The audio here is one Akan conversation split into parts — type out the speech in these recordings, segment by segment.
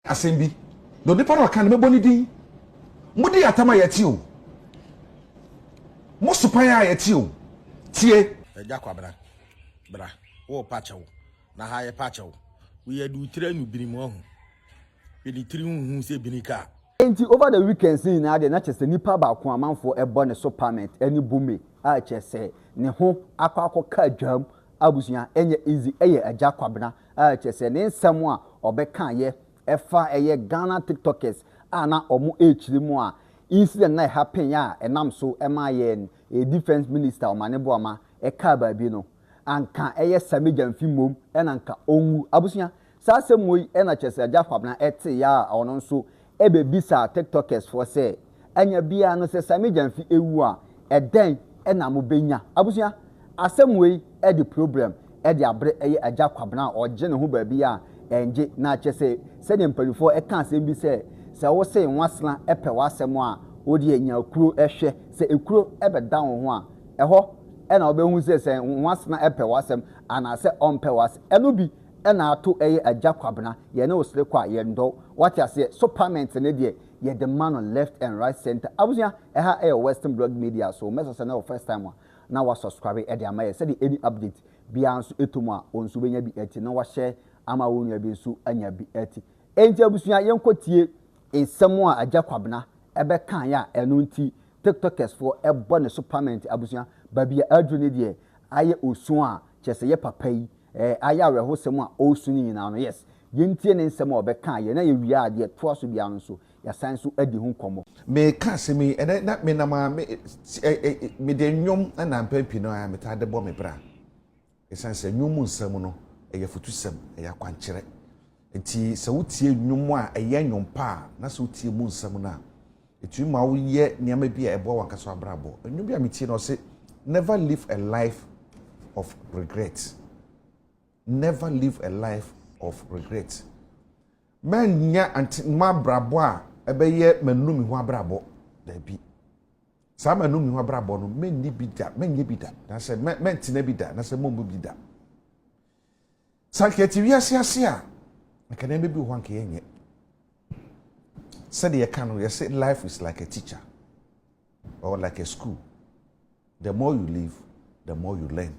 Asembi. Do nipa no kan me boni din. Mudi atama yeti o. Mo supan ya yeti o. Tie. Agya Kwabena. Bra. Wo pacha wo. Na ha ye pacha wo. We do train binimu ho. We di tiri hu se binika. Enti over the weekend sin na de na chese nipa ba ko amanfo ebo ne supplement eni bume a chese ne ho akwa ka dwam abusuya enye easy eye Agya Kwabena a chese ne nsam a obeka ye efa eye Ghana TikTokers ana omo echiri mu a incident na happen ya enam so ema ye a defense minister omanebo ama eka ba bi no anka eye Sammy Gyamfi mom enanka onwu abusuya sasem wo ena chese Agya Kwabena ete ya ono nso ebe bisa TikTokers for say anya bia no se Sammy Gyamfi ewu a eden ena mo benya abusuya asem we e the problem e the abre eye Agya Kwabena oje ne ho ba bia enje na chese se ne mpalifo e kan asem bi se wo se nwasena epe wasem a odi anya kuro ehwe se ekuro ebe dan ho a eho ena obehu se nwasena epe wasem ana se ompe was eno bi ena ato eye Agya Kwabena ye ne osire kwa ye ndo what you say supplement ne de ye the man on left and right center abusia ha western blog media so message na first time na wa subscribe e de amaye say any update bia nso etum a onso benya bi eti na wa share ama wonu abi nso anya bi eti enti abusia yenkotie ensem a Agya Kwabena ebe kan ya enu nti TikTokers for ebo ne supplement abusia babia adru ne de aye osun a chese ye papa yi aya rehosem a osun ni na no yes yentie ne nsem obeka ye na ye wi ade to aso bia no so ya san so adi hu komo Me ka semi ene na me na ma me de nwom na mpampi no ya metade bo me bra esan se nwom nsem no eye futusem eye akwankyere enti se wotie nwom a eye nwom pa na se wotie mu nsem na etu ma wo ye niam bia ebo wankaso abrabo nwom bia metie no se never live a life of regret. Never live a life of regret. Man nya anti ma brabo a ebeye manumi ho abrabo da bi. Sa manumi ho abrabo no men ni bi da, men ye bi da. Na se men tina bi da, na se mo bi da. Sanketi wiase ase a nka na bi ho anka yenye. Said ye can you say life is like a teacher or like a school. The more you live, the more you learn.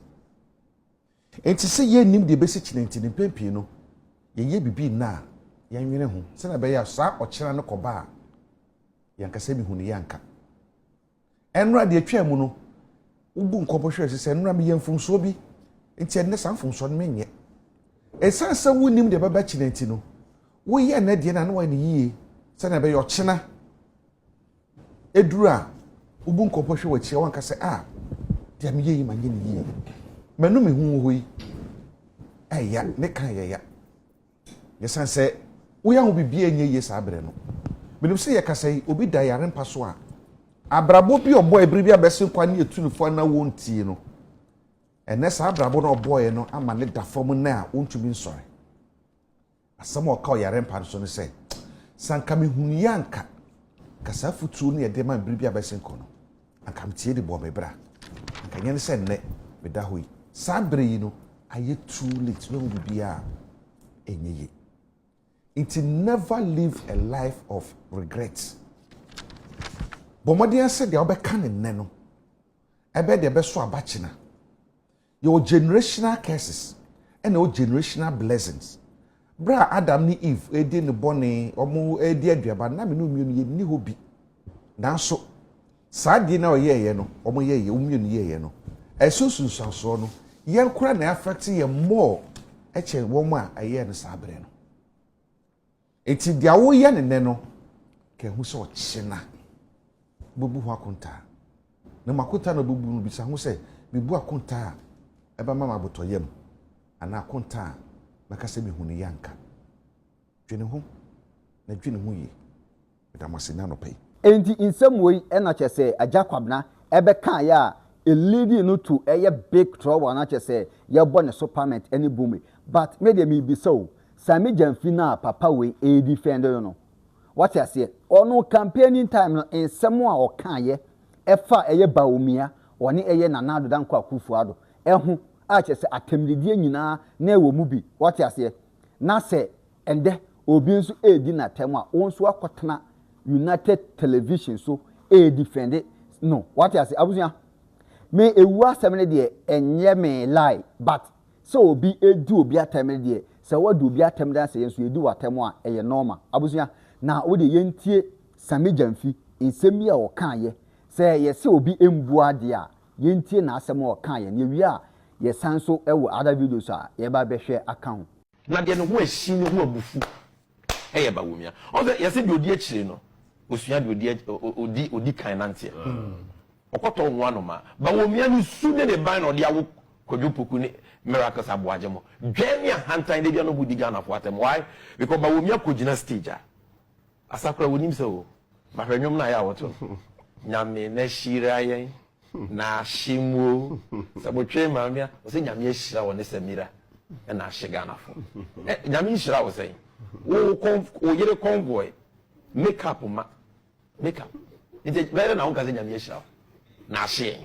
Enti se ye nim de besi chinenti ne pempi no ye bibi na ya nwene ho se na be ya sa okira ne koba yanka se mi hu ne yanka enra de atwa mu no ubu nkobohwe se enra me yemfumso bi enti enne san fumso no menye esansa wonim de baba chinenti no wo ye na de na wa ne yie se na be ya okina edura ubu nkobohwe wa chia wanka se de me ye manye ne yie manu me hu hoi aya ne kan ya yesan se wo ya ho bibia enye ye sa abre no menim se ye kasai obi da yare mpa so a abrabo bi obo ebri bi abese kwa ne etunufo na wontie no ene sa abrabo na obo ye no ama ne da fom na wontumi nsore asam o ka yare mpa so ne se sanka me hu yanka kasa futu ne de ma ebri bi abese nko no anka mtie de bo me bra anka nye ne se ne me da hoi sabre yi no aye too late no bibia enyeye. It never live a life of regret. Bomodian said the obeka ne no ebe de be so abachina. Your generational curses and your generational blessings. Bra Adam ni Eve edi ne bone omo edi aduaba na me no mienu ye ni hobi. Nanso saadi na oyeye no omo yeye umienu yeye no esusu sanso no yen kura na affect ye more eche womo a aye no sabre no eti dia wo ye ne no ke hu so china bubu ho akonta na makonta no bubu no bisa hu se bibu akonta eba mama botoyem ana akonta maka se mi hu ne yanka dwene ho na dwene ho ye bidamase na no pay enti insem we na chese Agya Kwabena ebe kan ya a lady no to a big trouble na chese ya born a supplement any boom but maybe me be so Sammy Gyamfi na papa we a defender no what I say ono campaigning time no in someone o kan ye efa eye baomia oni eye nanado dan kwa kufuado ehu a chese atemdidie nyina na ewo mu bi what I say na se ende obi nso edi na tem a won so akotena United Television so defend no what you say abusia me ewu asem ne de enye me lie but so obi edu obi atem ne de se wadu obi atem dan se yenso edu watem a eye normal abusia na wo de yentie Sammy Gyamfi nsemi a okan ye se ye se obi embu ade a yentie na asem a okan ye ne wi a ye sanso ewo other videos a ye ba behwe account na de no ho ahyi no ho abufu eye ba womia o se ye se de odi akire no osua de odi kan nante okoto nwa no ma ba womia no su de ban no de awo kodwopoku ne miracles aboaje mo dwani ahantan de bia no budi Ghana for atem why because ba womia kogina stage a asakura wonim se o ba hwanwom na ya woto nyame na shira yen na shimu sabotwe mamia o se nyame ashira wo ne samira na ahye Ghana for nyame shira wo se wo yere convoy makeup ite bere na onka se nyame ashira na ahye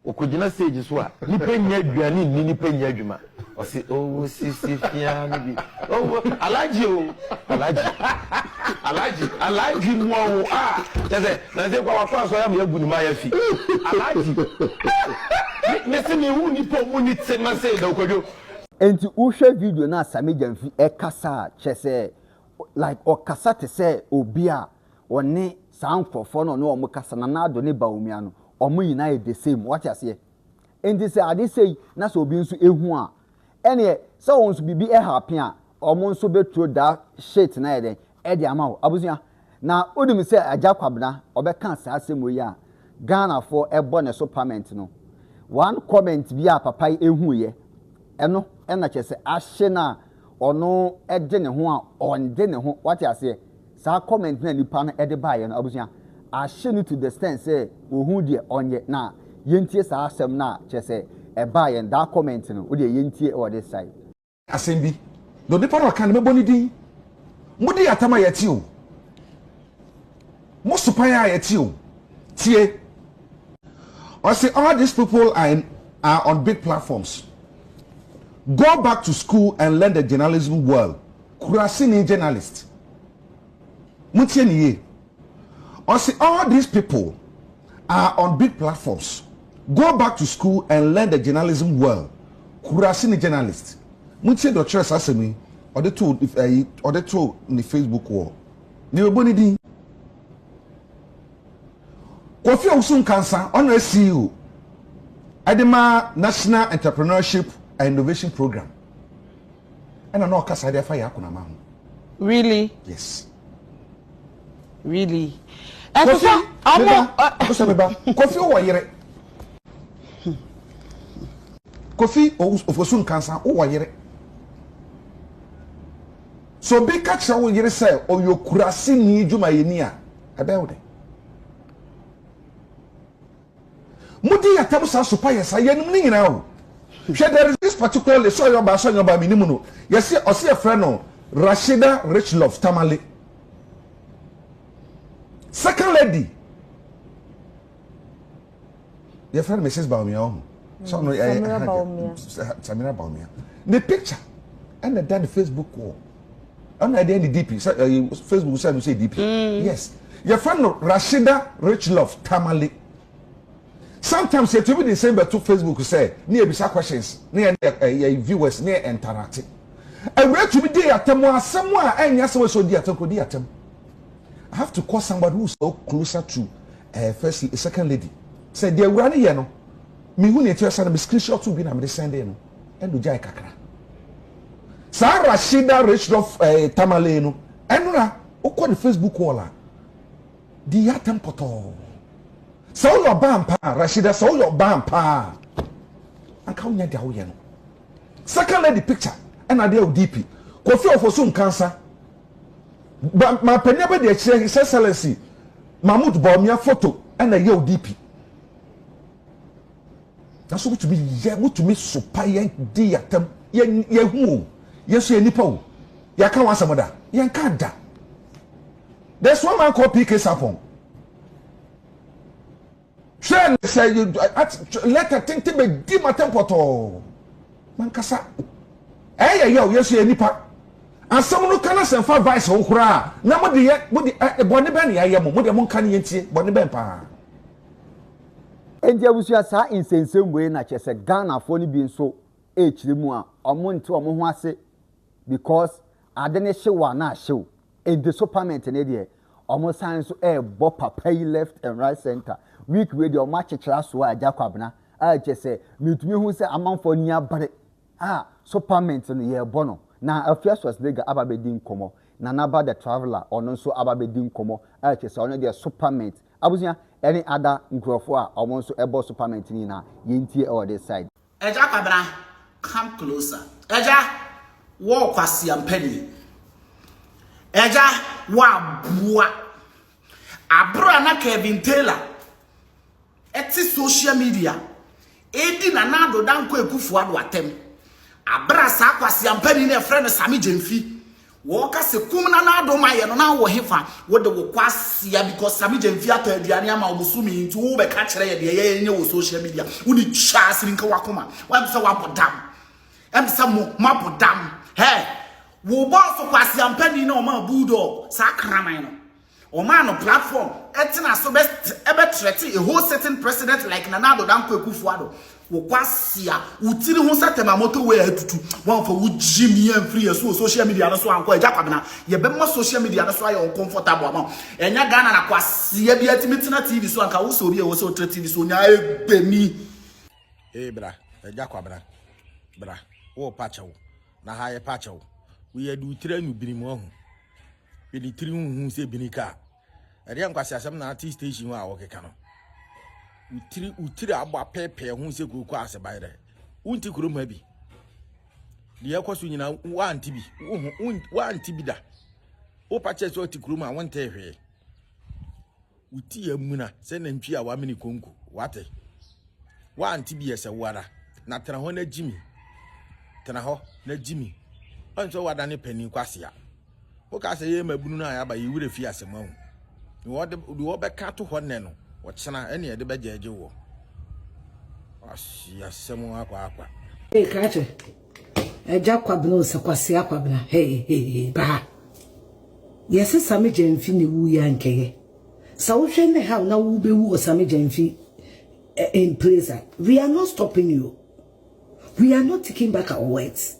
okogina stage so a nipa nya aduane ni nipa nya adwuma o se o sisi fia no bi o alaji mo tese na se kwa kwa so ya me agu ni ma ya fi alaji me se me hu nipa mu ni te ma se da okodwo enti uhwe video na Sammy Gyamfi kasa chese like okasa te se obi a one sankrofo no no kasa na ado ne baomia no omo yina e the same what you say enti se ade say na so obi nso ehu a ene se won so bibi happy a omo nso betro da shit na eden e de ama wo abusia na odim se Agya Kwabena obeka sa asemo yi a Ghana for ebo ne so parliament no one comment bi a papa ehu ye eno na chese ahye na ono ede ne ho a onde ne ho what you say sa comment na nipa na ede ba ye no abusia ahye no to the extent say ohu de onye na yentie sa asem na chese e ba ye da comment no wo de yentie e wo de sai asem bi no nipa no kan me boni din mudi atama yeti o mo supan ya yeti o tie I say all these people are on big platforms. Go back to school and learn the journalism world. Kurasini journalist. Mutieniye. I say all these people are on big platforms. Go back to school and learn the journalism world. Kurasini journalist. Mutien do choice asemi or the two in the Facebook wall. Ni oboni din. Kofi Osun Cancer on a CEO. Adema National Entrepreneurship and Innovation Program. And I know Kasa de Fire Kunama. Really? Yes. Really? Kofi Owayere. Kofi Osun Cancer Owayere. So be catch how you say or your kurasi ni juma yenia about it. Mudi ya tabu sa sopa yesa yenum ni nyina o. There is this particular so your ba minimu no. Yesi osi e friend no Rashida Richlove Tamale. Second lady. Your friend Mrs. Baumia o. So no Samira Baumia. The picture and the Facebook wall. On the DP Facebook say DP. Yes. Your friend no Rashida Richlove Tamale. Sometimes you to be the same but to Facebook say near bisa questions near viewers near interacting. I read to be there at somewhere and yes so the I have to call somebody who's so closer to first second lady. Say they run here no. Me who need to send me screenshot to be na me send no. And do jai kakra. Sa Rashida Richlove Tamale no. Enura o call the Facebook wall. Di atem poto. So your bampa, Rashida, so your bampa. And count your day. Second lady picture, and I deal DP. Kofi of Osun Cancer. But my penebe de His Excellency Mahmoud Baumia photo and a yo DP. That's what to me so pay di atem ye who. Yes, ye nipo. Ya can't want some of that. Yan can't da. There's one man called PK Sapon. Say you let her think to be dim a tempo. Mankasa. Yo, yes, you nipa. asam no kana senfa vice ho kura na mo de bone be na yaye mo de mo kan yentie bone be pa Endi abusua sa insensem na chese Ghana fo ni bi nso echiri mu a omo nte omo ho ase because ade ne hyewa na hyew in the supermarket ne de omo san so bo papa yi left and right center week we de omo achechira so Agya Kwabena a chese mitumi hu se amanfo ni abare supermarket no ye bono na Afia Schwar ababedi nkomo na naba the traveler ono nso ababedi nkomo a chese ono de supermarket abusua any other nkrofo a omo nso ebo supermarket ni na yentie all this side. Agya Kwabena, come closer. Agya, walk kwasi ampeni. Agya, wa bua. Abro na Kevin Taylor. Eti social media. Edi na nado danko ekufu ado atem. Abra sa kwasi ampeni na friend Sammy Gyamfi. Woka se kum na nado maye no na wo hefa wo de wo kwasi ya because Sammy Gyamfi ataduane ama obusumi nti wo be ka kire ye de ye nye wo social media. Uni chance nka wakoma. Wa se wa bodam. Em se mo mabodam. Hey, wo boss kwasi ampeni na o ma bulldog sa kraman no. O man no platform etina so best ebe threat a whole certain president like Nanado Danko Ekufuado wo kwasia utiri hu satema moto we atutu wan for wo jimi en free so social media no so anko Agya Kwabena ye be mo social media no so aye uncomfortable ama enya Ghana na kwasia bi atimitina TV so anka wo so bi e wo so TV so nya egbemi bra Agya Kwabena bra wo pacha wo na ha ye pacha wo we ye du tira nu birimu ho we di tiri hu se binika ere nkwasi asem na ati station a wo keka no utiri agba pepe hu se kuku ase bayre unti kuroma bi de yakoso nyina wa anti bi wa anti bi da o pache so ti kuroma wonte hwe uti amuna se na ntwi a wa mini konku wate wa anti bi yese wara na tena ho na jimi tena ho na jimi onso wada ne pani kwase a o ka se ye mabunu na ya ba ye wure fi asema hu ni wo be ka to ho ne no wochena ene ye de bejeje wo asi asemu akwa kache Agya Kwabena osekwase Kwabena hey ba yesi Sammy Gyamfi ne wu ya nkeye sa wo hwe ne ha na wo be wu Sammy Gyamfi in prison. We are not stopping you, we are not taking back our words.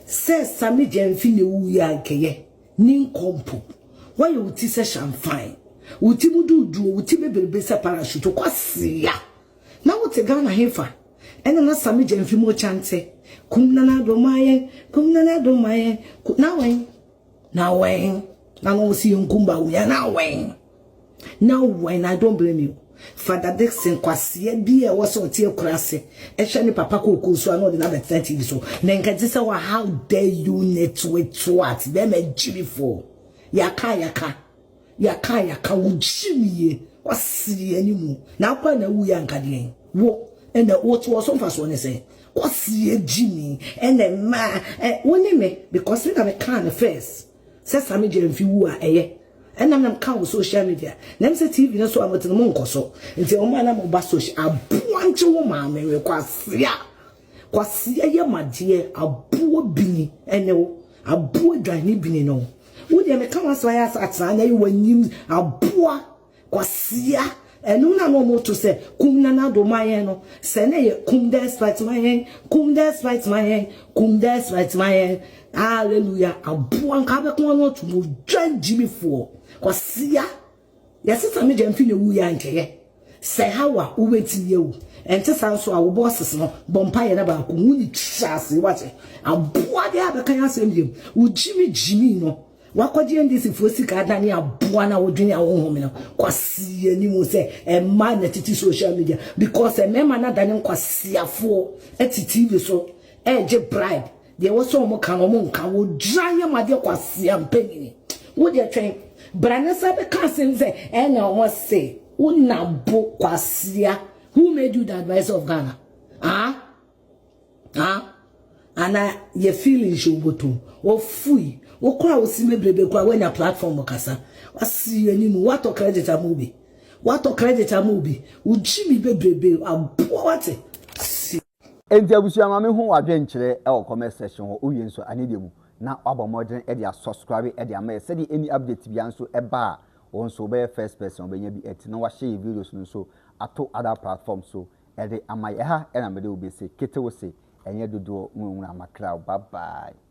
Says Sammy Gyamfi ne wu ya nkeye nin kompo why you ti se champagne uti mududu uti bebelebe se parachute kwase ya na wote Ghana hefa ene na Sammy Gyamfi mo chante kumna na do maye na wen na no si nkumba unya na wen I don't blame you. Father Dixon kwase bi e wo so tie kurase e hwe ne papa ko so na de na be 30 so na nka ti se wa how dare you net with what them a jibifo yaka ujimiye wasiri animu na kwa na wu ya nkade wo ena wo to so mfa so ne se kwasi jimi ena ma woni me because we na can first say Sammy Gyamfi wu a eye ena nam ka wo social media nam se TV na so amotene mo nkoso nti o ma na mo ba social abuanche wo ma me we kwasi ye madie abuo bini ene wo abuo dwane bini no wo de me ka waso ya atana na yiwanyim aboa kwasia enu na no mo to se kum na do mayen no se na ye kum despite mayen hallelujah aboa nka be ko no to mo dwan jibifo kwasia yesi Sammy Gyamfi ne wu ya nkeye se hawa wo beti yewu ente sanso a wo bosses no bompa ye na ba ko mu ni twase wate aboa de abekan asem yem wo jimi no wakoje ndisi fosika adani aboa na wodwene awonhom no kwase ani mu se emma na titi social media because emma na dani kwasiafo TV so eje bribe de wo so mo kan mo nka wo dran ye made kwase ampanyini wo de twen branesa be kasen se ena o se unabo kwasia. Who made you the advisor of Ghana? And your feelings you go to or free. O kwa osime brebe kwa when your platform okasa. Wasi animu what to credit a movie. What to credit a movie. Ujimi bebrebe what? Enti abusua ma me ho wadwenkyere e wo comment section ho uyenso anedemu na abomodren e dia subscribe e dia ma said any update bia nso e ba won so be first person obenya bi eti na wa share videos no so ato other platforms so e de amaye ha e na me de obi se kete wo se enye dodo nwunwuna makra bye bye.